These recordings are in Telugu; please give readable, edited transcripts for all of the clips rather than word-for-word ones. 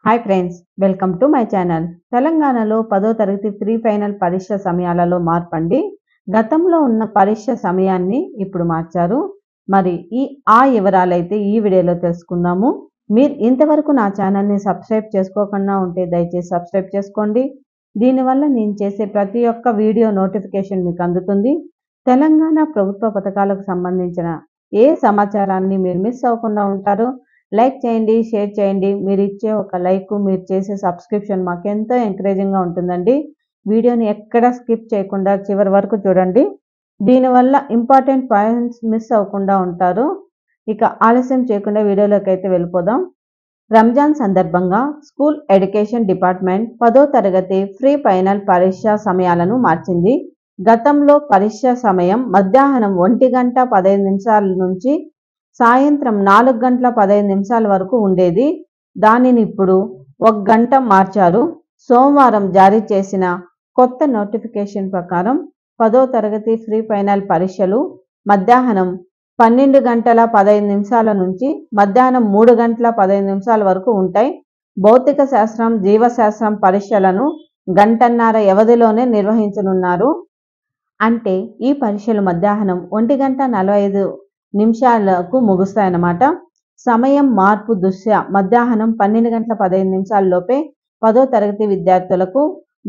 Hi friends, welcome to my channel. తెలంగాణలో 10వ తరగతి ప్రీ ఫైనల్ పరీక్ష సమయాలలో మార్పండి. గతంలో ఉన్న పరీక్ష సమయాన్ని ఇప్పుడు మార్చారు. మరి ఆ వివరాలైతే ఈ వీడియోలో తెలుసుకుందాము. మీరు ఇంతవరకు నా ఛానల్ని సబ్స్క్రైబ్ చేసుకోకుండా ఉంటే దయచేసి సబ్స్క్రైబ్ చేసుకోండి. దీనివల్ల నేను చేసే ప్రతి ఒక్క వీడియో నోటిఫికేషన్ మీకు అందుతుంది. తెలంగాణ ప్రభుత్వ పథకాలకు సంబంధించిన ఏ సమాచారాన్ని మీరు మిస్ అవ్వకుండా ఉంటారో లైక్ చేయండి, షేర్ చేయండి. మీరు ఇచ్చే ఒక లైక్, మీరు చేసే సబ్స్క్రిప్షన్ మాకు ఎంతో ఎంకరేజింగ్గా ఉంటుందండి. వీడియోని ఎక్కడ స్కిప్ చేయకుండా చివరి వరకు చూడండి. దీనివల్ల ఇంపార్టెంట్ పాయింట్స్ మిస్ అవ్వకుండా ఉంటారు. ఇక ఆలస్యం చేయకుండా వీడియోలోకి అయితే వెళ్ళిపోదాం. రంజాన్ సందర్భంగా స్కూల్ ఎడ్యుకేషన్ డిపార్ట్మెంట్ 10వ తరగతి ప్రీ ఫైనల్ పరీక్ష సమయాలను మార్చింది. గతంలో పరీక్ష సమయం మధ్యాహ్నం 1:15 నుంచి సాయంత్రం 4:15 వరకు ఉండేది. దానిని ఇప్పుడు 1 గంట మార్చారు. సోమవారం జారీ చేసిన కొత్త నోటిఫికేషన్ ప్రకారం 10వ తరగతి ప్రీ ఫైనల్ పరీక్షలు మధ్యాహ్నం 12:15 నుంచి మధ్యాహ్నం 3:15 వరకు ఉంటాయి. భౌతిక శాస్త్రం, జీవశాస్త్రం పరీక్షలను గంటన్నర వ్యవధిలోనే నిర్వహించనున్నారు. అంటే ఈ పరీక్షలు మధ్యాహ్నం 1:45 ముగుస్తాయన్నమాట. సమయం మార్పు దృష్ట్యా మధ్యాహ్నం 12:15 లోపే 10వ తరగతి విద్యార్థులకు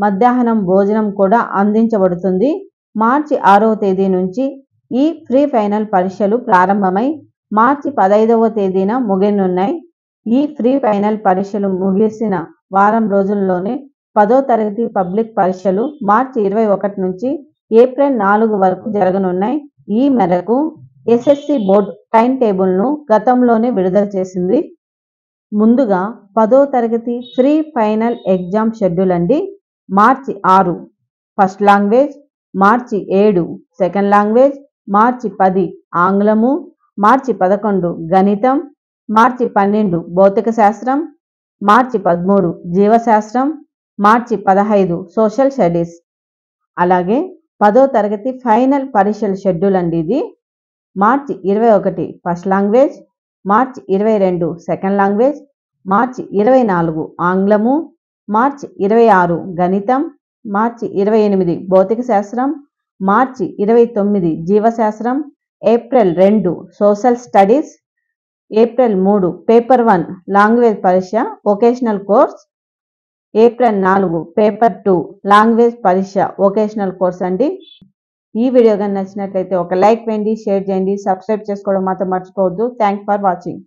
మధ్యాహ్నం భోజనం కూడా అందించబడుతుంది. మార్చి 6వ తేదీ నుంచి ఈ ప్రీ ఫైనల్ పరీక్షలు ప్రారంభమై మార్చి 15వ తేదీన ముగియనున్నాయి. ఈ ప్రీ ఫైనల్ పరీక్షలు ముగిసిన వారం రోజుల్లోనే 10వ తరగతి పబ్లిక్ పరీక్షలు మార్చి 21 నుంచి ఏప్రిల్ 4 వరకు జరగనున్నాయి. ఈ మేరకు ఎస్ఎస్సి బోర్డు టైం టేబుల్ను గతంలోనే విడుదల చేసింది. ముందుగా 10వ తరగతి ప్రీ ఫైనల్ ఎగ్జామ్ షెడ్యూల్ అండి. మార్చి 6 ఫస్ట్ లాంగ్వేజ్, మార్చి 7 సెకండ్ లాంగ్వేజ్, మార్చి 10 ఆంగ్లము, మార్చి 11 గణితం, మార్చి 12 భౌతిక శాస్త్రం, మార్చి 13 జీవశాస్త్రం, మార్చి 15 సోషల్ స్టడీస్. అలాగే 10వ తరగతి ఫైనల్ పరీక్షల షెడ్యూల్ అండి ఇది. మార్చి 21 ఫస్ట్ లాంగ్వేజ్, మార్చి 22 సెకండ్ లాంగ్వేజ్, మార్చి 24 ఆంగ్లము, మార్చి 26 గణితం, మార్చి 28 భౌతిక శాస్త్రం, మార్చి 29 జీవశాస్త్రం, April 2 social studies, April 3 paper 1 language పరీక్ష vocational course, April 4 paper 2 language పరీక్ష వొకేషనల్ కోర్స్ అండి. ఈ వీడియో కానీ నచ్చినట్లయితే ఒక లైక్ వేయండి, షేర్ చేయండి, సబ్స్క్రైబ్ చేసుకోవడం మాత్రం మర్చిపోవద్దు. Thanks for watching.